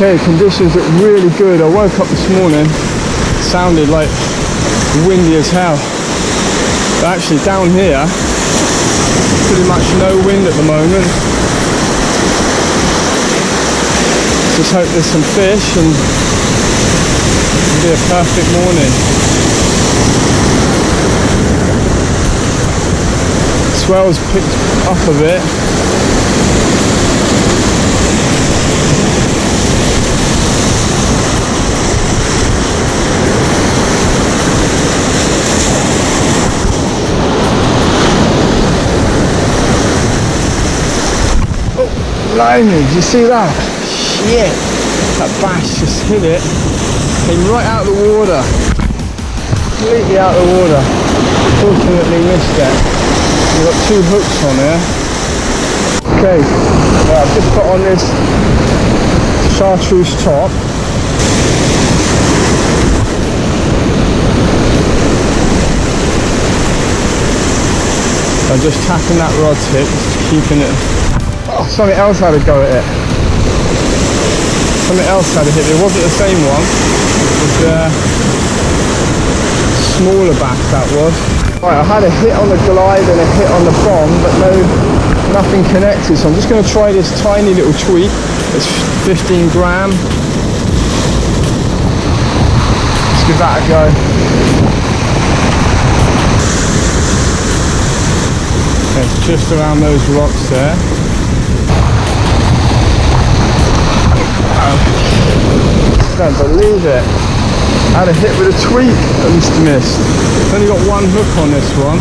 Okay, conditions look really good. I woke up this morning, it sounded like windy as hell. But actually down here, pretty much no wind at the moment. Just hope there's some fish and it'll be a perfect morning. Swell's picked up a bit. Blimey, did you see that? Shit! That bass just hit it. Came right out of the water. Completely out of the water. Fortunately missed it. We've got 2 hooks on here. Okay, well, I've just put on this chartreuse top. I'm just tapping that rod tip, keeping it. Oh, something else had a go at it. Something else had a hit. It wasn't the same one. It was a smaller bass, that was. Right, I had a hit on the glide and a hit on the bomb, but nothing connected. So I'm just going to try this tiny little tweak. It's 15 gram. Let's give that a go. It's just around those rocks there. I don't believe it. I had a hit with a tweak at Mr. Mist. I've only got 1 hook on this one.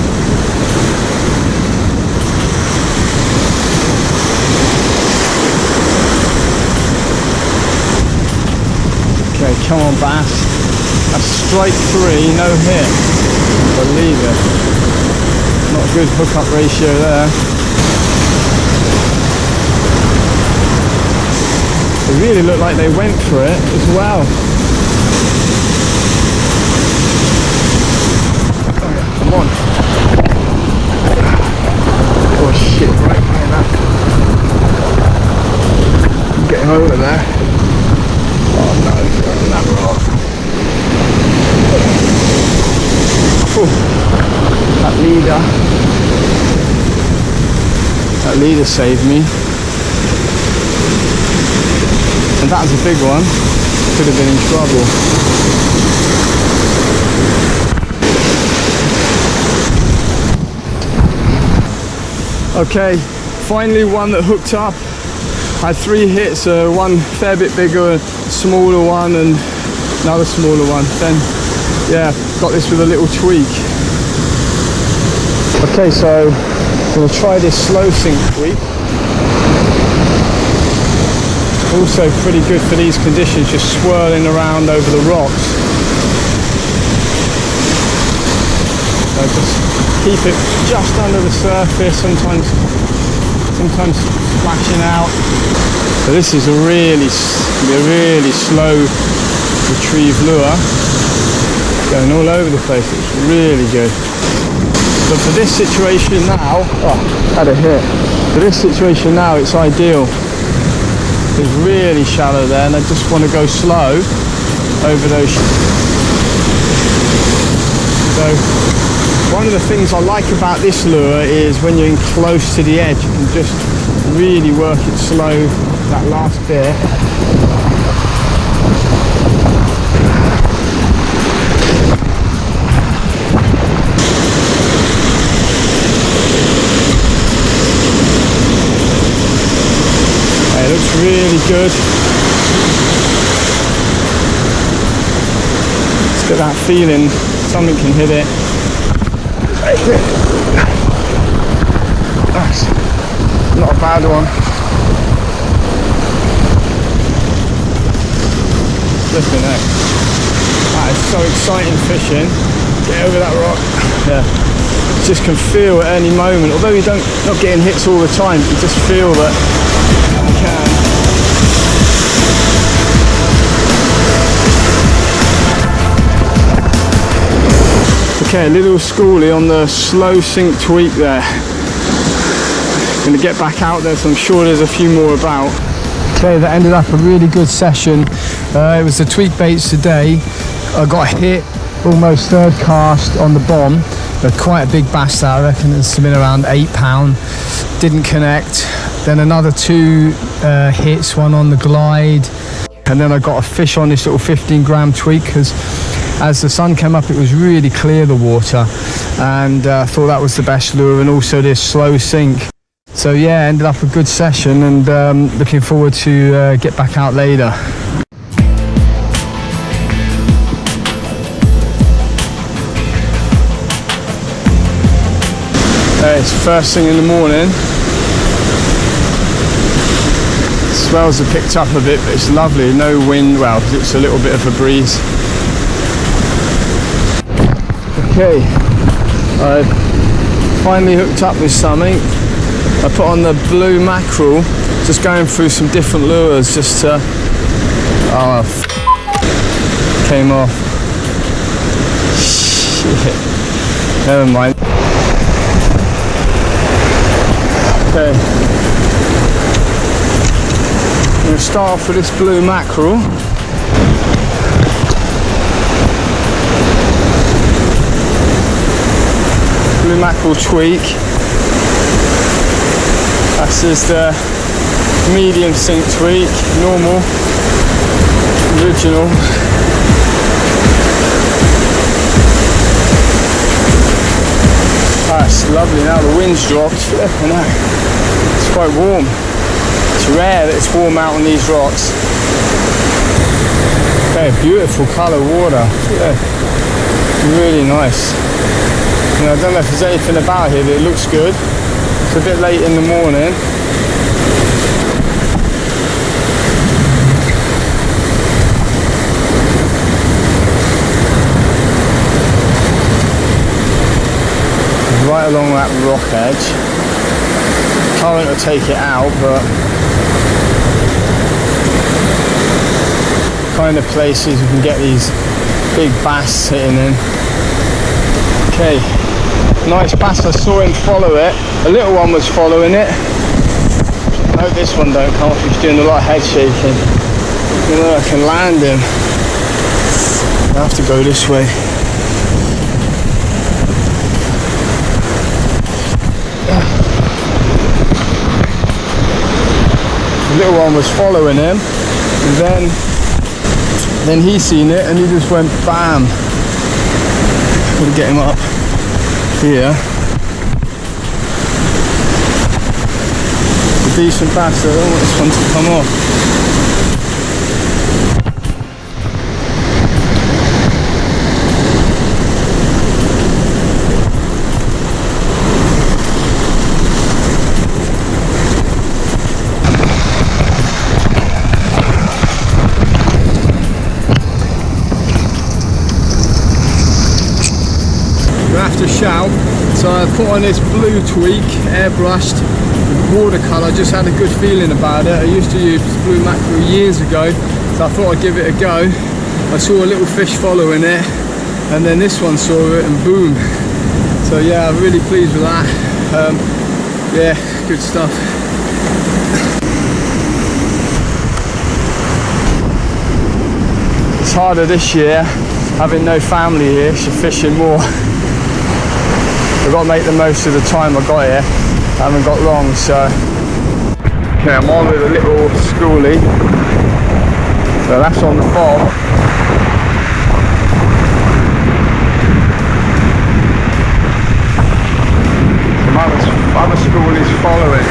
Okay, come on bass. That's strike 3, no hit. Believe it. Not a good hookup ratio there. They really look like they went for it as well. Come on. Oh shit, right behind that. I'm getting over there. Oh no, it's on that rock. That leader saved me. And that was a big one. Could have been in trouble. Okay, finally one that hooked up. I had 3 hits, one fair bit bigger, a smaller one and another smaller one. Then, yeah, got this with a little tweak. Okay, so I'm going to try this slow sink tweak. Also pretty good for these conditions, just swirling around over the rocks. So just keep it just under the surface, sometimes splashing out. So this is a really slow retrieve lure, going all over the place. It's really good. But for this situation now, had a hit. For this situation now, it's ideal. It's really shallow there, and I just want to go slow over those. So one of the things I like about this lure is when you're in close to the edge, you can just really work it slow, that last bit. It looks really good. Let's get that feeling, something can hit it. That's not a bad one. Flipping heck. That is so exciting fishing. Get over that rock. Yeah. You just can feel at any moment, although you not getting hits all the time, you just feel that you can. Okay, a little schoolie on the slow sink tweak there. Going to get back out there, so I'm sure there's a few more about. Okay, that ended up a really good session. It was the tweak baits today. I got a hit, almost third cast on the bomb, but quite a big bass there. I reckon it's been around £8. Didn't connect. Then another 2 hits, one on the glide, and then I got a fish on this little 15-gram tweak, because as the sun came up it was really clear, the water, and I thought that was the best lure, and also this slow sink. So yeah, ended up a good session, and looking forward to get back out later. It's first thing in the morning. Swells have picked up a bit, but it's lovely. No wind, well, it's a little bit of a breeze. Okay, I finally hooked up with something. I put on the blue mackerel, just going through some different lures just to... Oh, came off. Shit. Never mind. Okay. I'm going to start off with this blue mackerel. Blue mackerel tweak. This is the medium sink tweak, normal, original. That's lovely. Now the wind's dropped. I know. It's quite warm. It's rare that it's warm out on these rocks. Okay, beautiful colour water. Yeah. Really nice. You know, I don't know if there's anything about here that looks good. It's a bit late in the morning. Right along that rock edge. Current will take it out, but kind of places you can get these big bass hitting in. Okay. Nice bass. I saw him follow it. A little one was following it. I hope this one don't come off. He's doing a lot of head shaking. You know, I can land him. I have to go this way. The little one was following him, and then he seen it and he just went bam. Gotta get him up here. A decent bass, I don't want this one to come off. To shout, so I put on this blue tweak, airbrushed with watercolour. Just had a good feeling about it. I used to use blue mackerel years ago, so I thought I'd give it a go. I saw a little fish following it, and then this one saw it, and boom. So yeah, I'm really pleased with that. Yeah, good stuff. It's harder this year, having no family here, so fishing more. I've got to make the most of the time I got here. I haven't got long, so okay, I'm on with a little schoolie. So that's on the bob. Other schoolie's following.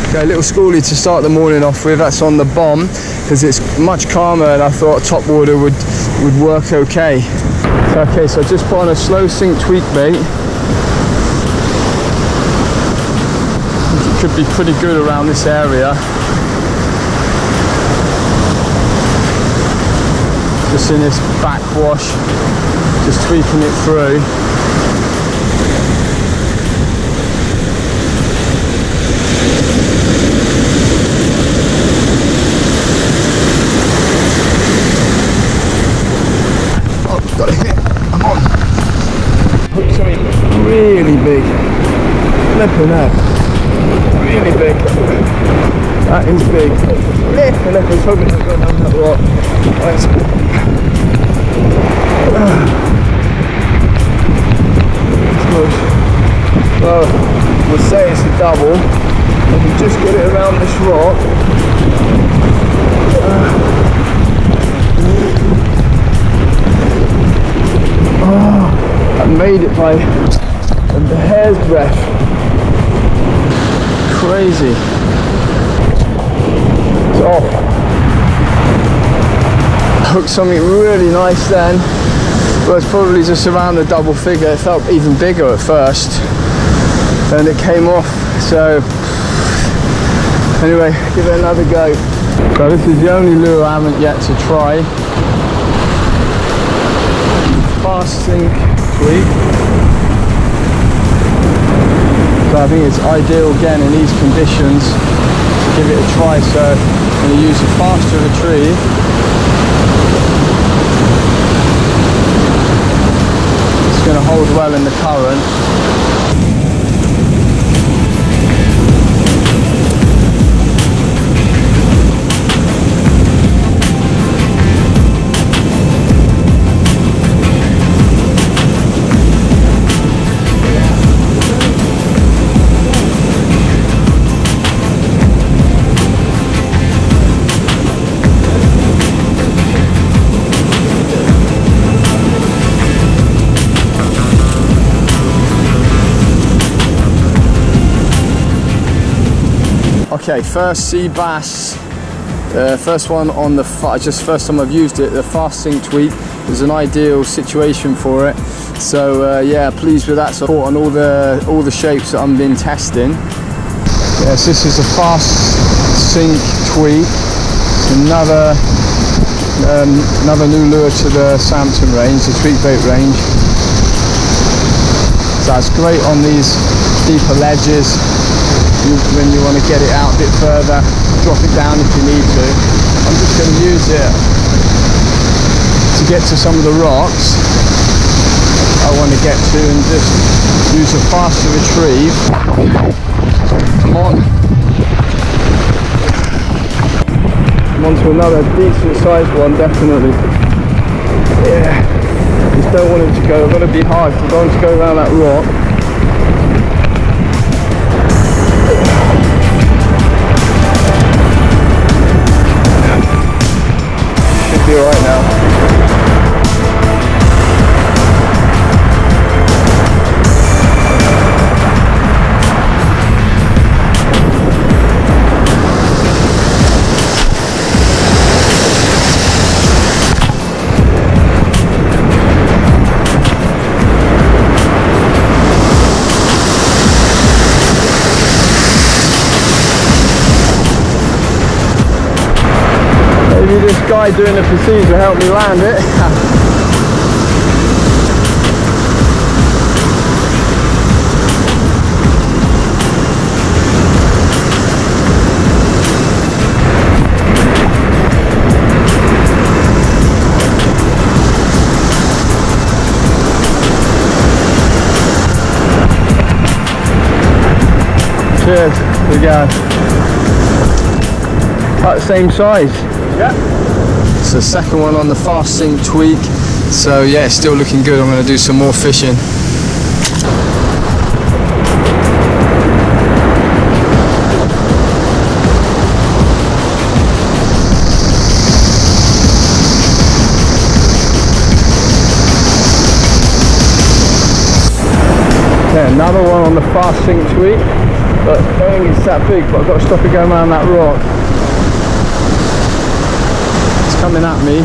Okay, a little schoolie to start the morning off with. That's on the bomb because it's much calmer, and I thought Topwater would work okay. Okay, so I just put on a slow sink tweak bait. I think it could be pretty good around this area. Just in this backwash, just tweaking it through. Oh, got a hit. I'm on. Hooked something really big. Flipping out. really big. That is big. And I was hoping I'd go down that rock. Right. Well, we'll say it's a double. I can just get it around this rock. I made it by a hair's breadth. Crazy. It's off. Hooked something really nice then. But it's probably just around the double figure. It felt even bigger at first. And it came off. So anyway, give it another go. So this is the only lure I haven't yet to try. Fast sink tweak. So I think it's ideal again in these conditions to give it a try. So I'm going to use a faster retrieve. It's going to hold well in the current. Okay, first sea bass, first one on the first time I've used it. The fast sink tweak was an ideal situation for it. So yeah, pleased with that. So I caught on all the shapes that I've been testing. Yes, this is a fast sink tweak. Another new lure to the Samson range, the tweak bait range. So it's great on these deeper ledges. When you want to get it out a bit further, drop it down if you need to. I'm just going to use it to get to some of the rocks I want to get to and just use a faster retrieve. Come on. I'm on to another decent sized one, definitely. Yeah, just don't want it to go, I've got to be hard, I don't want to go around that rock. Be all right now. Maybe this guy doing the procedure helped me land it. Cheers, here we go. About the same size. Yeah. It's the second one on the fast sink tweak. So yeah, it's still looking good. I'm going to do some more fishing. Okay, another one on the fast sink tweak. But I don't think it's that big, but I've got to stop it going around that rock. Coming at me.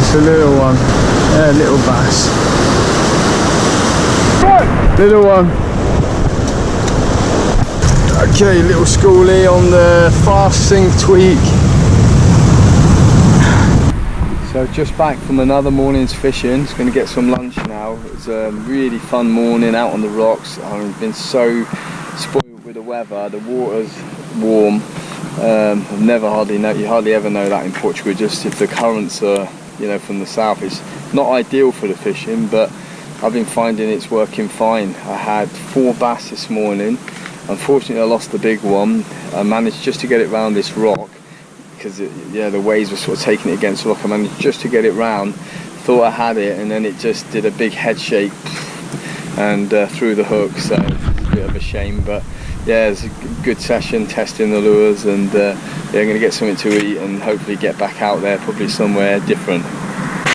It's a little one. Yeah, little bass. Little one. Okay, little schoolie on the fast sink tweak. So just back from another morning's fishing. It's going to get some lunch now. It was a really fun morning out on the rocks. I've been so spoiled with the weather. The water's warm. You hardly ever know that in Portugal. Just if the currents are, from the south, it's not ideal for the fishing, but I've been finding it's working fine. I had 4 bass this morning. Unfortunately, I lost the big one. I managed just to get it round this rock because the waves were sort of taking it against the rock. I managed just to get it round. Thought I had it, and then it just did a big head shake and threw the hook. So it's a bit of a shame, but yeah, it's a good session testing the lures, and I'm going to get something to eat and hopefully get back out there, probably somewhere different.